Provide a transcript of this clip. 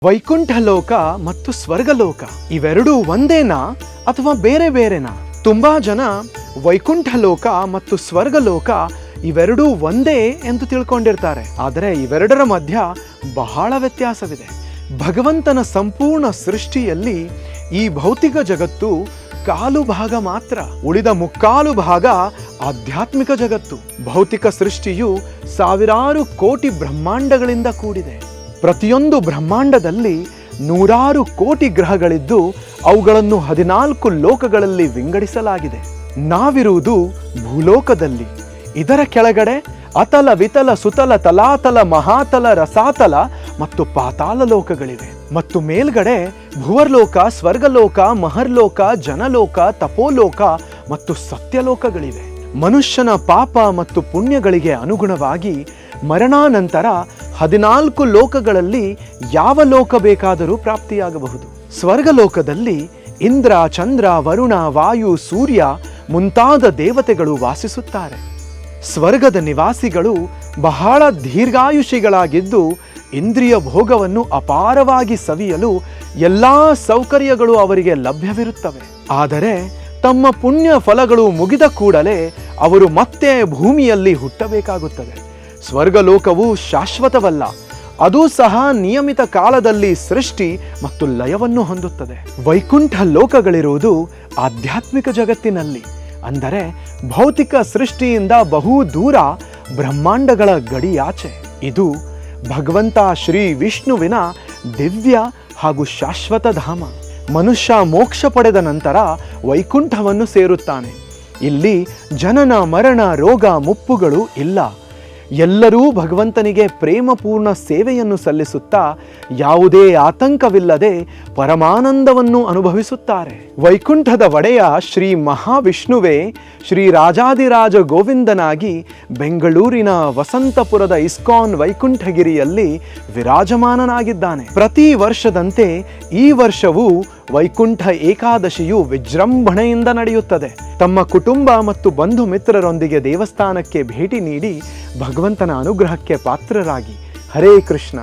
ವೈಕುಂಠ ಲೋಕ ಮತ್ತು ಸ್ವರ್ಗಲೋಕ ಇವೆರಡೂ ಒಂದೇನಾ ಅಥವಾ ಬೇರೆ ಬೇರೆನಾ? ತುಂಬಾ ಜನ ವೈಕುಂಠ ಲೋಕ ಮತ್ತು ಸ್ವರ್ಗಲೋಕ ಇವೆರಡೂ ಒಂದೇ ಎಂದು ತಿಳ್ಕೊಂಡಿರ್ತಾರೆ. ಆದರೆ ಇವೆರಡರ ಮಧ್ಯ ಬಹಳ ವ್ಯತ್ಯಾಸವಿದೆ. ಭಗವಂತನ ಸಂಪೂರ್ಣ ಸೃಷ್ಟಿಯಲ್ಲಿ ಈ ಭೌತಿಕ ಜಗತ್ತು ಕಾಲು ಭಾಗ ಮಾತ್ರ, ಉಳಿದ ಮುಕ್ಕಾಲು ಭಾಗ ಆಧ್ಯಾತ್ಮಿಕ ಜಗತ್ತು. ಭೌತಿಕ ಸೃಷ್ಟಿಯು ಸಾವಿರಾರು ಕೋಟಿ ಬ್ರಹ್ಮಾಂಡಗಳಿಂದ ಕೂಡಿದೆ. ಪ್ರತಿಯೊಂದು ಬ್ರಹ್ಮಾಂಡದಲ್ಲಿ ನೂರಾರು ಕೋಟಿ ಗ್ರಹಗಳಿದ್ದು ಅವುಗಳನ್ನು 14 ಲೋಕಗಳಲ್ಲಿ ವಿಂಗಡಿಸಲಾಗಿದೆ. ನಾವಿರುವುದು ಭೂಲೋಕದಲ್ಲಿ. ಇದರ ಕೆಳಗಡೆ ಅತಲ ವಿತಲ ಸುತಲ ತಲಾತಲ ಮಹಾತಲ ರಸಾತಲ ಮತ್ತು ಪಾತಾಳ ಲೋಕಗಳಿವೆ. ಮತ್ತು ಮೇಲ್ಗಡೆ ಭುವರ್ಲೋಕ, ಸ್ವರ್ಗಲೋಕ, ಮಹರ್ಲೋಕ, ಜನಲೋಕ, ತಪೋಲೋಕ ಮತ್ತು ಸತ್ಯಲೋಕಗಳಿವೆ. ಮನುಷ್ಯನ ಪಾಪ ಮತ್ತು ಪುಣ್ಯಗಳಿಗೆ ಅನುಗುಣವಾಗಿ ಮರಣಾನಂತರ 14 ಲೋಕಗಳಲ್ಲಿ ಯಾವ ಲೋಕ ಬೇಕಾದರೂ ಪ್ರಾಪ್ತಿಯಾಗಬಹುದು. ಸ್ವರ್ಗಲೋಕದಲ್ಲಿ ಇಂದ್ರ, ಚಂದ್ರ, ವರುಣ, ವಾಯು, ಸೂರ್ಯ ಮುಂತಾದ ದೇವತೆಗಳು ವಾಸಿಸುತ್ತಾರೆ. ಸ್ವರ್ಗದ ನಿವಾಸಿಗಳು ಬಹಳ ದೀರ್ಘಾಯುಷಿಗಳಾಗಿದ್ದು ಇಂದ್ರಿಯ ಭೋಗವನ್ನು ಅಪಾರವಾಗಿ ಸವಿಯಲು ಎಲ್ಲ ಸೌಕರ್ಯಗಳು ಅವರಿಗೆ ಲಭ್ಯವಿರುತ್ತವೆ. ಆದರೆ ತಮ್ಮ ಪುಣ್ಯ ಫಲಗಳು ಮುಗಿದ ಕೂಡಲೇ ಅವರು ಮತ್ತೆ ಭೂಮಿಯಲ್ಲಿ ಹುಟ್ಟಬೇಕಾಗುತ್ತದೆ. ಸ್ವರ್ಗಲೋಕವು ಶಾಶ್ವತವಲ್ಲ, ಅದು ಸಹ ನಿಯಮಿತ ಕಾಲದಲ್ಲಿ ಸೃಷ್ಟಿ ಮತ್ತು ಲಯವನ್ನು ಹೊಂದುತ್ತದೆ. ವೈಕುಂಠ ಲೋಕಗಳಿರುವುದು ಆಧ್ಯಾತ್ಮಿಕ ಜಗತ್ತಿನಲ್ಲಿ, ಅಂದರೆ ಭೌತಿಕ ಸೃಷ್ಟಿಯಿಂದ ಬಹು ದೂರ ಬ್ರಹ್ಮಾಂಡಗಳ ಗಡಿಯಾಚೆ. ಇದು ಭಗವಂತ ಶ್ರೀ ವಿಷ್ಣುವಿನ ದಿವ್ಯ ಹಾಗೂ ಶಾಶ್ವತ ಧಾಮ. ಮನುಷ್ಯ ಮೋಕ್ಷ ಪಡೆದ ನಂತರ ವೈಕುಂಠವನ್ನು ಸೇರುತ್ತಾನೆ. ಇಲ್ಲಿ ಜನನ, ಮರಣ, ರೋಗ, ಮುಪ್ಪುಗಳು ಇಲ್ಲ. ಎಲ್ಲರೂ ಭಗವಂತನಿಗೆ ಪ್ರೇಮಪೂರ್ಣ ಸೇವೆಯನ್ನು ಸಲ್ಲಿಸುತ್ತಾ ಯಾವುದೇ ಆತಂಕವಿಲ್ಲದೆ ಪರಮಾನಂದವನ್ನು ಅನುಭವಿಸುತ್ತಾರೆ. ವೈಕುಂಠದ ಒಡೆಯ ಶ್ರೀ ಮಹಾವಿಷ್ಣುವೇ ಶ್ರೀ ರಾಜಾದಿರಾಜ ಗೋವಿಂದನಾಗಿ ಬೆಂಗಳೂರಿನ ವಸಂತಪುರದ ಇಸ್ಕಾನ್ ವೈಕುಂಠಗಿರಿಯಲ್ಲಿ ವಿರಾಜಮಾನನಾಗಿದ್ದಾನೆ. ಪ್ರತಿ ವರ್ಷದಂತೆ ಈ ವರ್ಷವೂ ವೈಕುಂಠ ಏಕಾದಶಿಯು ವಿಜೃಂಭಣೆಯಿಂದ ನಡೆಯುತ್ತದೆ. ತಮ್ಮ ಕುಟುಂಬ ಮತ್ತು ಬಂಧು ಮಿತ್ರರೊಂದಿಗೆ ದೇವಸ್ಥಾನಕ್ಕೆ ಭೇಟಿ ನೀಡಿ ಭಗವಂತನ ಅನುಗ್ರಹಕ್ಕೆ ಪಾತ್ರರಾಗಿ. ಹರೇ ಕೃಷ್ಣ.